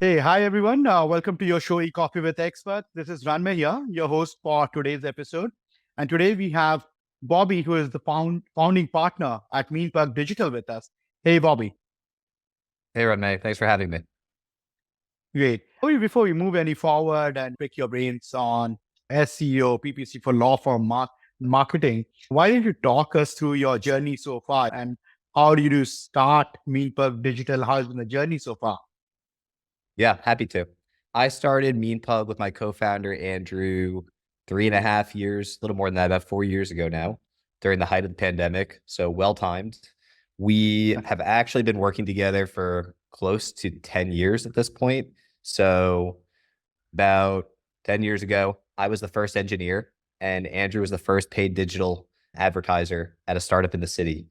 Hey, hi everyone. Welcome to your show, E-Coffee with Experts. This is Ranmay here, your host for today's episode. And today we have Bobby, who is the founding partner at Meanpug Digital with us. Hey, Bobby. Hey, Renee. Thanks for having me. Great. Before we move any forward and pick your brains on SEO, PPC for law firm marketing, why don't you talk us through your journey so far and how did you start Meanpug Digital? How's been the journey so far? Yeah, happy to. I started MeanPub with my co-founder, Andrew, 3.5 years, a little more than that, about 4 years ago now, during the height of the pandemic. So well-timed. We have actually been working together for close to 10 years at this point. So about 10 years ago, I was the first engineer and Andrew was the first paid digital advertiser at a startup in the city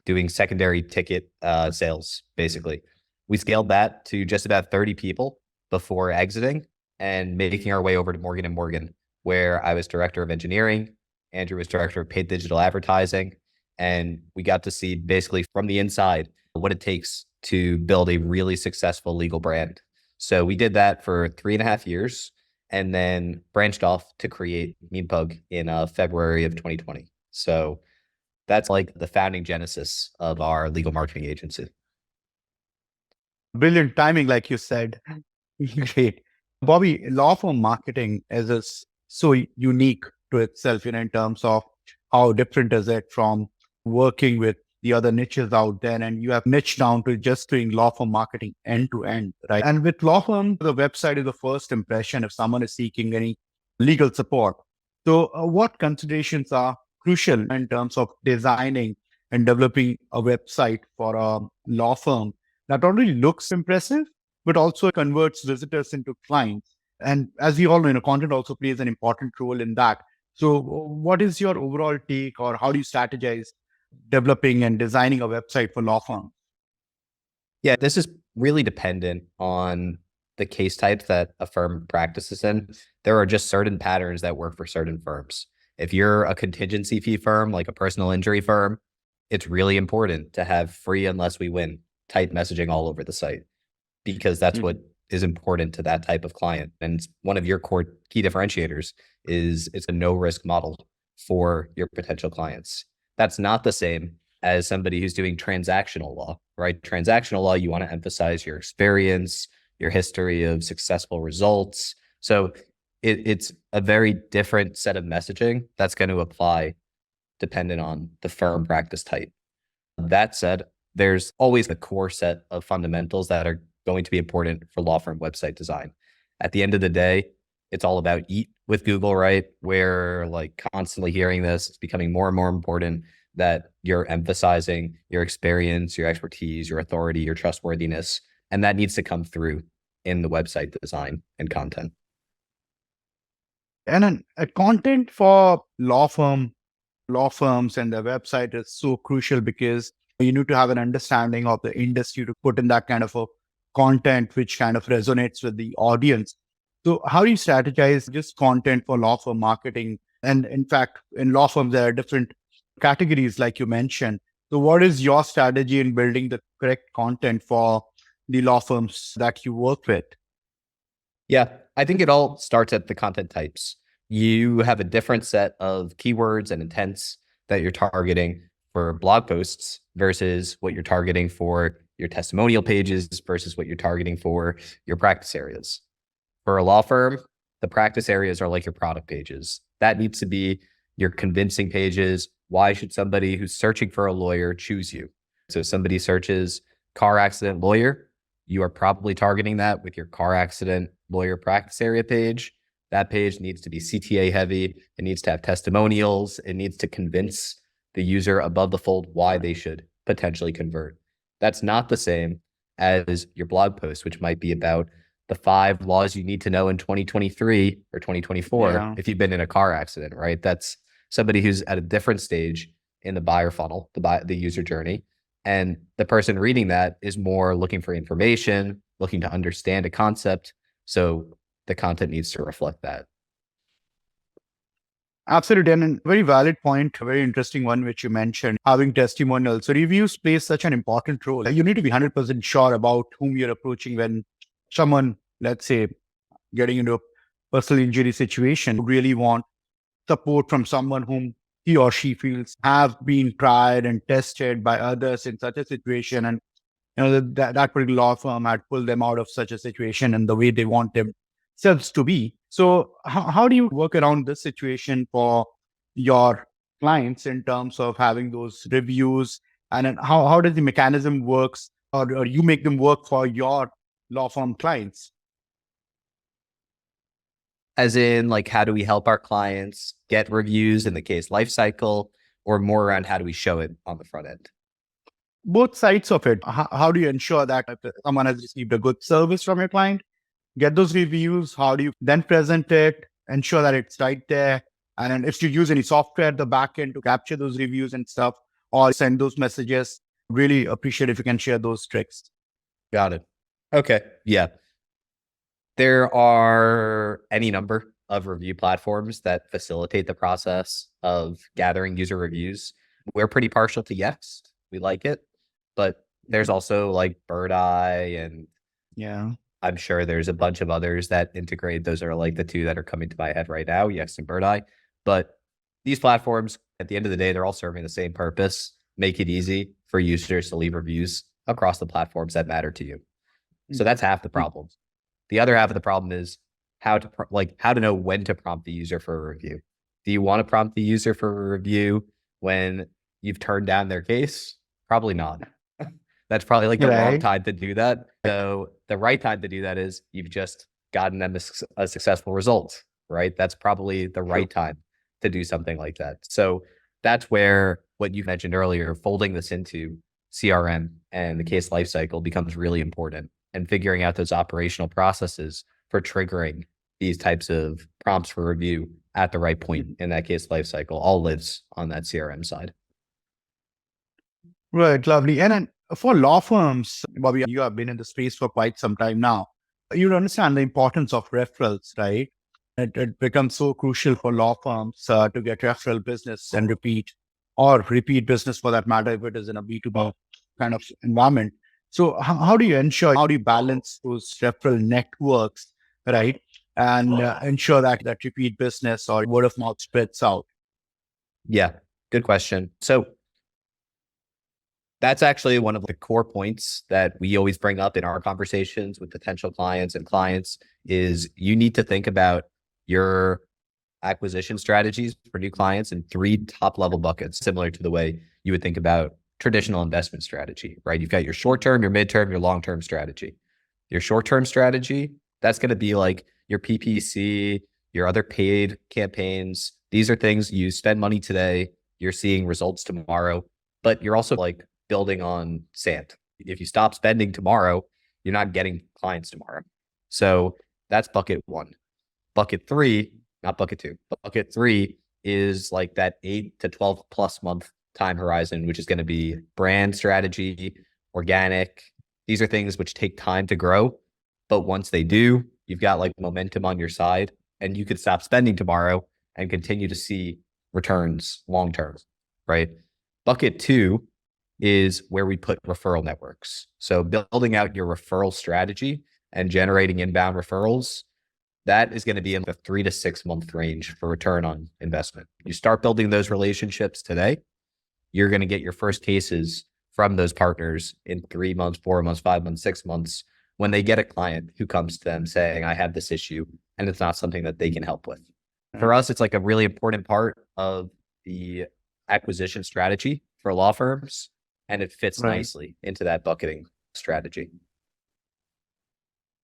doing secondary ticket sales, basically. We scaled that to just about 30 people before exiting and making our way over to Morgan & Morgan, where I was director of engineering. Andrew was director of paid digital advertising. And we got to see basically from the inside what it takes to build a really successful legal brand. So we did that for 3.5 years and then branched off to create MeanPug in February of 2020. So that's like the founding genesis of our legal marketing agency. Brilliant timing, like you said. Great. Bobby, law firm marketing is so unique to itself, in terms of how different is it from working with the other niches out there. And you have niched down to just doing law firm marketing end to end, right? And with law firm, the website is the first impression if someone is seeking any legal support. So what considerations are crucial in terms of designing and developing a website for a law firm that already looks impressive, but also converts visitors into clients? And as we all know, content also plays an important role in that. So what is your overall take, or how do you strategize developing and designing a website for law firms? Yeah, this is really dependent on the case type that a firm practices in. There are just certain patterns that work for certain firms. If you're a contingency fee firm, like a personal injury firm, it's really important to have free unless we win type messaging all over the site, because that's what is important to that type of client. And one of your core key differentiators is it's a no risk model for your potential clients. That's not the same as somebody who's doing transactional law, right? Transactional law, you want to emphasize your experience, your history of successful results. So it's a very different set of messaging that's going to apply dependent on the firm practice type. That said, there's always a core set of fundamentals that are going to be important for law firm website design. At the end of the day, it's all about eat with Google, right? We're like constantly hearing this. It's becoming more and more important that you're emphasizing your experience, your expertise, your authority, your trustworthiness, and that needs to come through in the website design and content. And then content for law firms and the website is so crucial because you need to have an understanding of the industry to put in that kind of a content which kind of resonates with the audience. So how do you strategize just content for law firm marketing? And in fact, in law firms, there are different categories, like you mentioned. So what is your strategy in building the correct content for the law firms that you work with? Yeah, I think it all starts at the content types. You have a different set of keywords and intents that you're targeting for blog posts versus what you're targeting for your testimonial pages versus what you're targeting for your practice areas. For a law firm, the practice areas are like your product pages. That needs to be your convincing pages. Why should somebody who's searching for a lawyer choose you? So if somebody searches car accident lawyer, you are probably targeting that with your car accident lawyer practice area page. That page needs to be CTA heavy. It needs to have testimonials. It needs to convince the user above the fold why they should potentially convert. That's not the same as your blog post, which might be about the 5 laws you need to know in 2023 or 2024 if you've been in a car accident, right? That's somebody who's at a different stage in the buyer funnel, the user journey. And the person reading that is more looking for information, looking to understand a concept. So the content needs to reflect that. Absolutely. And a very valid point, a very interesting one, which you mentioned, having testimonials. So reviews play such an important role. You need to be 100% sure about whom you're approaching when someone, let's say, getting into a personal injury situation, really want support from someone whom he or she feels have been tried and tested by others in such a situation, and that particular law firm had pulled them out of such a situation and the way they want themselves to be. So how do you work around this situation for your clients in terms of having those reviews, and then how does the mechanism works, or you make them work for your law firm clients? As in, like, how do we help our clients get reviews in the case lifecycle, or more around how do we show it on the front end? Both sides of it. How do you ensure that if someone has received a good service from your client, get those reviews? How do you then present it, ensure that it's right there? And then if you use any software at the back end to capture those reviews and stuff, or send those messages, really appreciate if you can share those tricks. Got it. Okay. Yeah. There are any number of review platforms that facilitate the process of gathering user reviews. We're pretty partial to Yext. We like it, but there's also like Bird Eye, and Yeah. I'm sure there's a bunch of others that integrate. Those are like the two that are coming to my head right now, Yext and Bird Eye. But these platforms, at the end of the day, they're all serving the same purpose: make it easy for users to leave reviews across the platforms that matter to you. So that's half the problem. The other half of the problem is how to know when to prompt the user for a review. Do you want to prompt the user for a review when you've turned down their case? Probably not. That's probably like the wrong Right. time to do that. So the right time to do that is you've just gotten them a successful result, right? That's probably the right time to do something like that. So that's where what you mentioned earlier, folding this into CRM and the case lifecycle, becomes really important, and figuring out those operational processes for triggering these types of prompts for review at the right point in that case lifecycle all lives on that CRM side. Right. Lovely. And then for law firms, Bobby, you have been in the space for quite some time now. You understand the importance of referrals, right? It becomes so crucial for law firms to get referral business and repeat business for that matter, if it is in a B2B kind of environment. So how do you ensure, how do you balance those referral networks, right? And ensure that repeat business or word of mouth spreads out? Yeah, good question. So that's actually one of the core points that we always bring up in our conversations with potential clients and clients is you need to think about your acquisition strategies for new clients in three top level buckets, similar to the way you would think about traditional investment strategy, right? You've got your short term, your midterm, your long term strategy. Your short term strategy, that's going to be like your PPC, your other paid campaigns. These are things you spend money today, you're seeing results tomorrow, but you're also like building on sand. If you stop spending tomorrow, you're not getting clients tomorrow. So that's bucket one. Bucket three, not bucket two, but bucket three is like that 8 to 12 plus month time horizon, which is going to be brand strategy, organic. These are things which take time to grow. But once they do, you've got like momentum on your side, and you could stop spending tomorrow and continue to see returns long term, right? Bucket two is where we put referral networks. So building out your referral strategy and generating inbound referrals, that is going to be in the 3 to 6 month range for return on investment. You start building those relationships today, you're going to get your first cases from those partners in 3 months, 4 months, 5 months, 6 months, when they get a client who comes to them saying, I have this issue, and it's not something that they can help with. For us, it's like a really important part of the acquisition strategy for law firms, and it fits Right. nicely into that bucketing strategy.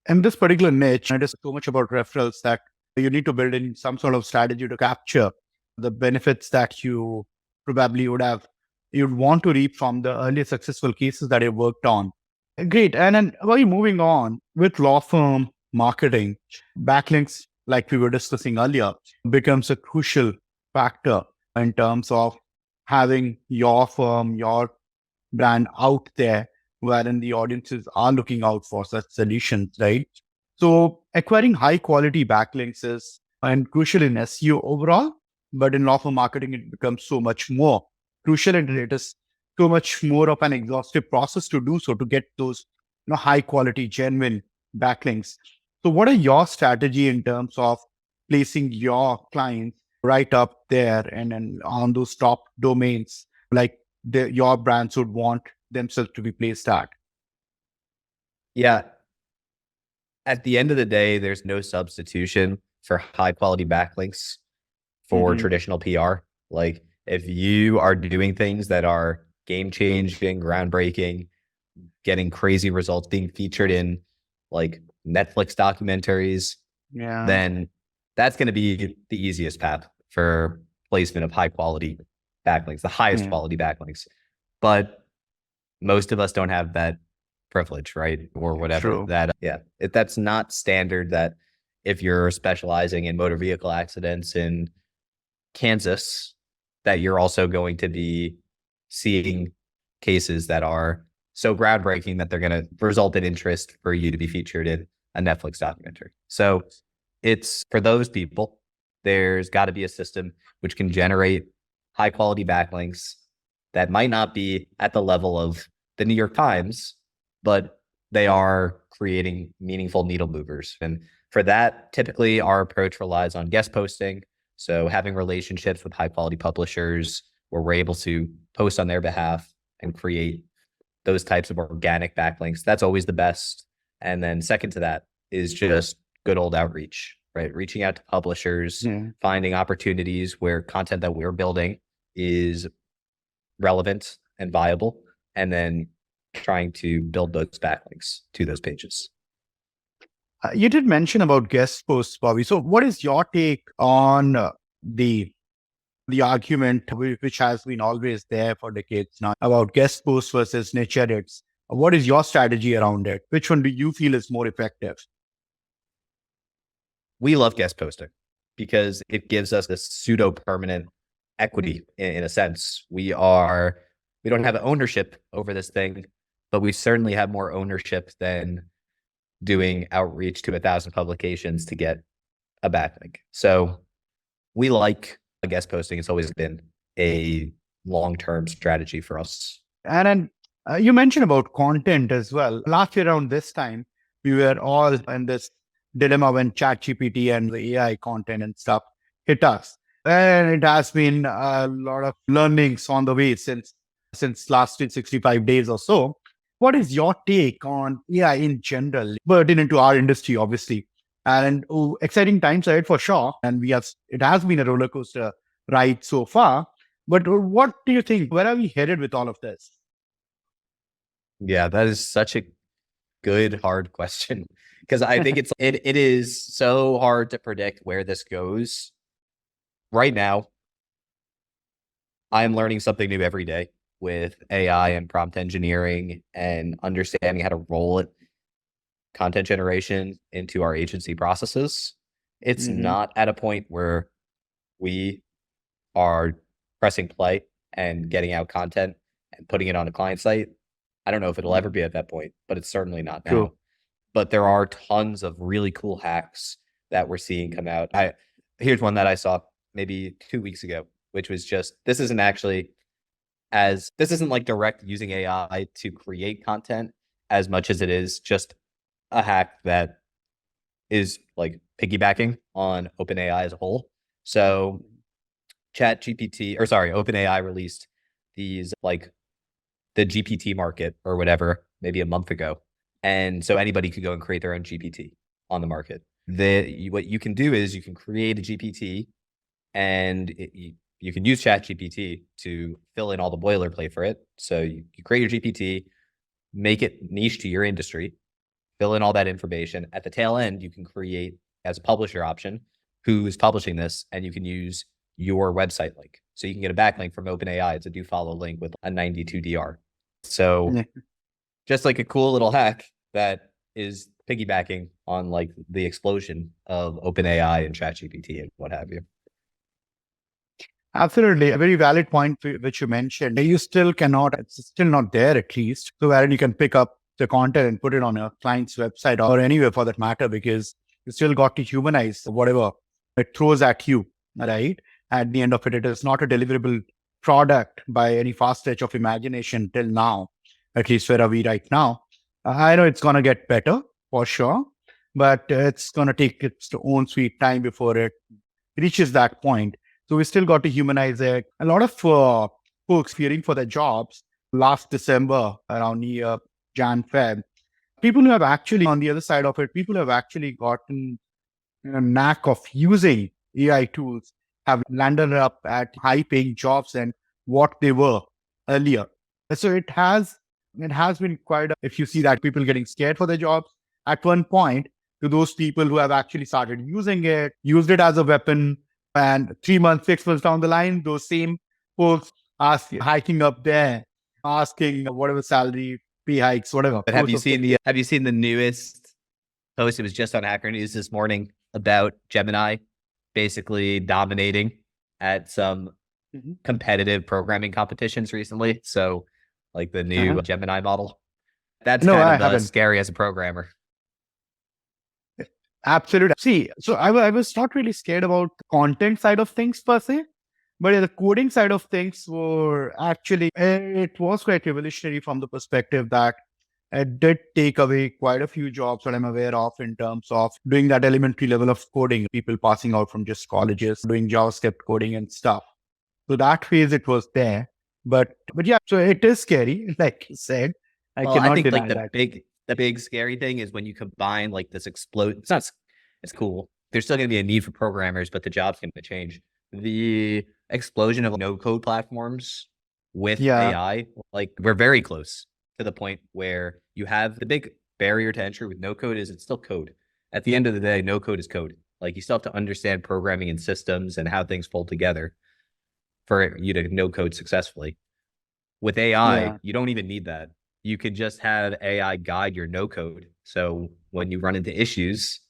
And this particular niche, it is so much about referrals that you need to build in some sort of strategy to capture the benefits that you probably you'd want to reap from the earlier successful cases that you worked on. Great. And then while you're moving on with law firm marketing, backlinks, like we were discussing earlier, becomes a crucial factor in terms of having your firm, your brand out there, wherein the audiences are looking out for such solutions, right? So acquiring high quality backlinks is and crucial in SEO overall, but in law firm marketing, it becomes so much more crucial, and it is so much more of an exhaustive process to do so, to get those high quality, genuine backlinks. So what are your strategy in terms of placing your clients right up there and on those top domains, like your brands would want themselves to be placed at? Yeah. At the end of the day, there's no substitution for high quality backlinks for Mm-hmm. traditional PR. Like if you are doing things that are game changing, groundbreaking, getting crazy results, being featured in like Netflix documentaries, Yeah. then that's going to be the easiest path for placement of high quality backlinks, the highest Yeah. quality backlinks. But most of us don't have that privilege, right? Or whatever. True. That's not standard that if you're specializing in motor vehicle accidents in Kansas, that you're also going to be seeing cases that are so groundbreaking that they're going to result in interest for you to be featured in a Netflix documentary. So it's for those people, there's got to be a system which can generate high quality backlinks that might not be at the level of the New York Times, but they are creating meaningful needle movers. And for that, typically our approach relies on guest posting. So having relationships with high quality publishers where we're able to post on their behalf and create those types of organic backlinks, that's always the best. And then second to that is just good old outreach, right? Reaching out to publishers, Yeah. finding opportunities where content that we're building is relevant and viable, and then trying to build those backlinks to those pages. You did mention about guest posts, Bobby. So what is your take on the argument which has been always there for decades now about guest posts versus niche edits? What is your strategy around it? Which one do you feel is more effective? We love guest posting because it gives us this pseudo permanent equity in a sense. We don't have ownership over this thing, but we certainly have more ownership than doing outreach to 1,000 publications to get a backlink. So we like guest posting. It's always been a long-term strategy for us. And then you mentioned about content as well. Last year around this time, we were all in this dilemma when ChatGPT and the AI content and stuff hit us. And it has been a lot of learnings on the way since last 65 days or so. What is your take on AI in general, burden into our industry, obviously? And exciting times ahead for sure. And it has been a roller coaster ride so far. But what do you think? Where are we headed with all of this? Yeah, that is such a good, hard question because I think it is so hard to predict where this goes. Right now, I'm learning something new every day with AI and prompt engineering and understanding how to roll it, content generation into our agency processes. It's Mm-hmm. not at a point where we are pressing play and getting out content and putting it on a client site. I don't know if it'll ever be at that point, but it's certainly not now. True. But there are tons of really cool hacks that we're seeing come out. Here's one that I saw maybe 2 weeks ago, which was just this isn't like direct using AI to create content as much as it is just a hack that is like piggybacking on OpenAI as a whole. So OpenAI released these like the GPT market or whatever, maybe a month ago. And so anybody could go and create their own GPT on the market. What you can do is you can create a GPT and you can use ChatGPT to fill in all the boilerplate for it. So you create your GPT, make it niche to your industry, fill in all that information. At the tail end, you can create as a publisher option who is publishing this, and you can use your website link. So you can get a backlink from OpenAI. It's a do follow link with a 92 DR. So Yeah. just like a cool little hack that is piggybacking on like the explosion of OpenAI and ChatGPT and what have you. Absolutely. A very valid point which you mentioned. You still cannot, it's still not there at least. So wherein you can pick up the content and put it on a client's website or anywhere for that matter, because you still got to humanize whatever it throws at you, right? At the end of it, it is not a deliverable product by any fast stretch of imagination till now, at least where are we right now. I know it's going to get better for sure, but it's going to take its own sweet time before it reaches that point. So we still got to humanize it. A lot of folks fearing for their jobs last December around year Jan Feb. People who have actually on the other side of it, people who have actually gotten a knack of using AI tools have landed up at high paying jobs than what they were earlier. So it has been quite if you see that people getting scared for their jobs at one point, to those people who have actually started using it, used it as a weapon, and 3 months, 6 months down the line, those same folks are hiking up there, asking whatever salary, pay hikes, whatever. But have you seen the newest post? It was just on Hacker News this morning about Gemini basically dominating at some competitive programming competitions recently. So like the new Gemini model. That's No, I kind of haven't. scary as a programmer. Absolutely. See, so I was not really scared about the content side of things per se, but the coding side of things were actually, it was quite revolutionary from the perspective that it did take away quite a few jobs that I'm aware of in terms of doing that elementary level of coding, people passing out from just colleges, doing JavaScript coding and stuff. So that phase it was there. But yeah, so it is scary, like you said. I Well, I cannot think like deny that. the big scary thing is when you combine like this explode. It's cool. There's still going to be a need for programmers, but the job's going to change. The explosion of no code platforms with Yeah. AI, like we're very close to the point where you have the big barrier to entry with no code is it's still code. At the end of the day, no code is code. Like you still have to understand programming and systems and how things fold together for you to no code successfully. With AI, Yeah. you don't even need that. You could just have AI guide your no code. So when you run into issues,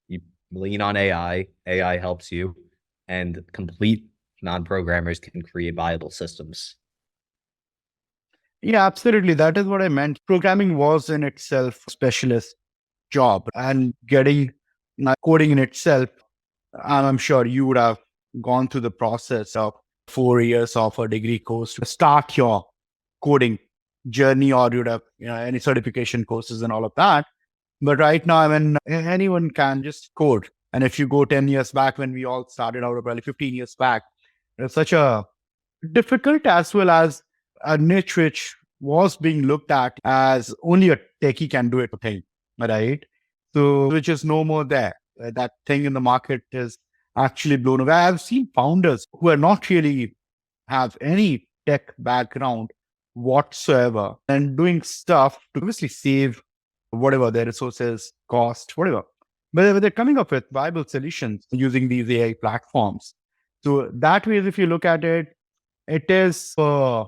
you lean on AI, AI helps you, and complete non-programmers can create viable systems. Yeah, absolutely. That is what I meant. Programming was in itself a specialist job, and getting coding in itself, and I'm sure you would have gone through the process of 4 years of a degree course to start your coding journey, or you'd have any certification courses and all of that. But right now, I mean, anyone can just code. And if you go 10 years back when we all started out, or probably 15 years back, it's such a difficult as well as a niche which was being looked at as only a techie can do it thing, right? So, which is no more there. That thing in the market is actually blown away. I've seen founders who are not really have any tech background whatsoever and doing stuff to obviously save whatever their resources cost, whatever. But they're coming up with viable solutions using these AI platforms. So that way, if you look at it, it is a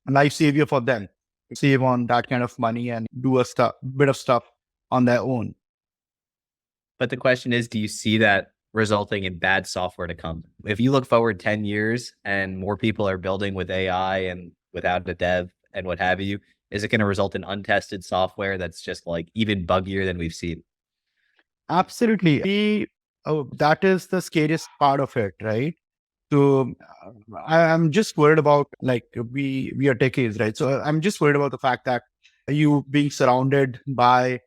life savior for them to save on that kind of money and do a bit of stuff on their own. But the question is, do you see that resulting in bad software to come? If you look forward 10 years and more people are building with AI and without a dev and what have you, is it going to result in untested software that's just like even buggier than we've seen? Absolutely. That is the scariest part of it, right? So I'm just worried about, like, we are techies, right? So I'm just worried about the fact that you being surrounded by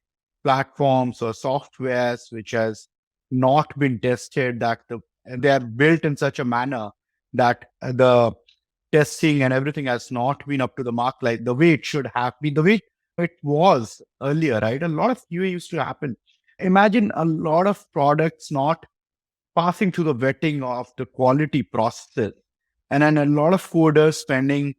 platforms or softwares which has not been tested, that they are built in such a manner that the testing and everything has not been up to the mark, like the way it should have been, the way it was earlier, right? A lot of QA used to happen. Imagine a lot of products not passing through the vetting of the quality process, and then a lot of coders spending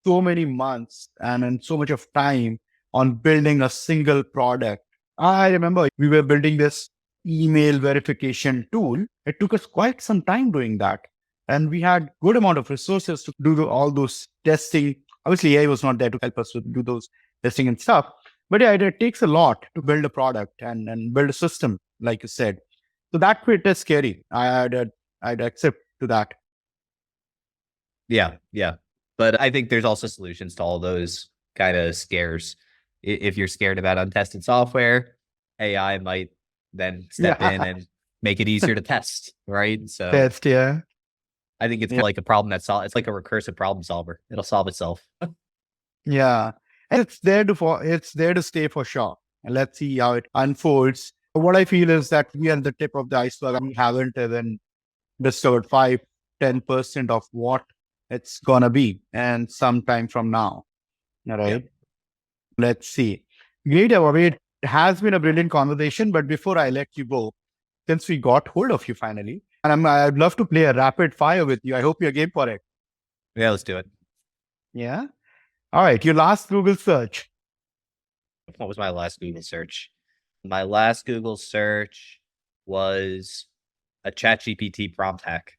so many months and so much of time on building a single product. I remember we were building this email verification tool. It took us quite some time doing that, and we had good amount of resources to do all those testing. Obviously, AI was not there to help us to do those testing and stuff, but yeah, it takes a lot to build a product and build a system, like you said. So that bit is scary. I'd accept to that. Yeah, yeah. But I think there's also solutions to all those kind of scares. If you're scared about untested software, AI might then step in Yeah, and make it easier to test, right? So test. Yeah, I think it's yeah, like a problem it's like a recursive problem solver. It'll solve itself. yeah. And it's there to stay for sure. and let's see how it unfolds. What I feel is that we are at the tip of the iceberg. We haven't even discovered 5, 10% of what it's going to be, and sometime from now. All right. Yeah. Let's see. Great, Bobby. It has been a brilliant conversation. But before I let you go, since we got hold of you finally, and I'd love to play a rapid fire with you. I hope you're game for it. Yeah, let's do it. Yeah. All right. Your last Google search. What was my last Google search? My last Google search was a ChatGPT prompt hack.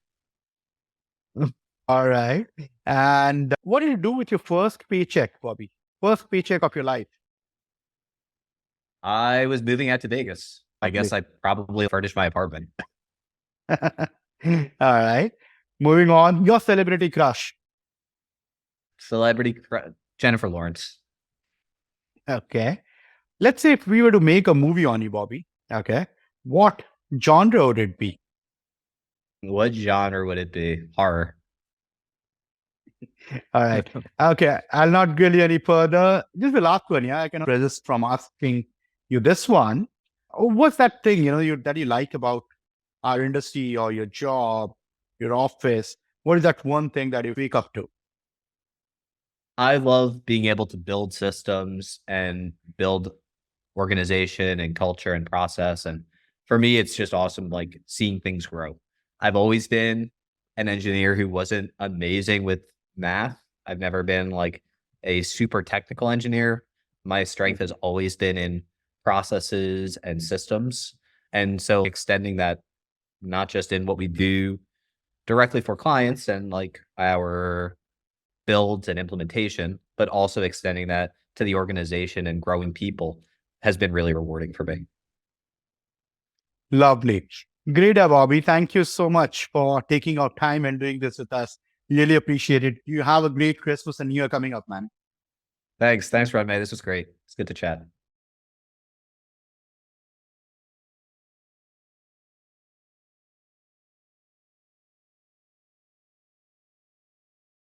All right. And what did you do with your first paycheck, Bobby? First paycheck of your life? I was moving out to Vegas. I guess I probably furnished my apartment. All right. Moving on. Your celebrity crush. Jennifer Lawrence. Okay. Let's say if we were to make a movie on you, Bobby. Okay. What genre would it be? What genre would it be? Horror. All right. Okay. I'll not grill you any further. This is the last one. Yeah. I cannot resist from asking you this one. What's that thing, that you like about our industry or your job, your office? What is that one thing that you wake up to? I love being able to build systems and build organization and culture and process. And for me, it's just awesome, like seeing things grow. I've always been an engineer who wasn't amazing with math. I've never been like a super technical engineer. My strength has always been in processes and systems. And so extending that, not just in what we do directly for clients and like our builds and implementation, but also extending that to the organization and growing people has been really rewarding for me. Lovely. Great, Bobby. Thank you so much for taking our time and doing this with us. Really appreciate it. You have a great Christmas and New Year coming up, man. Thanks, Rodney. This was great. It's good to chat.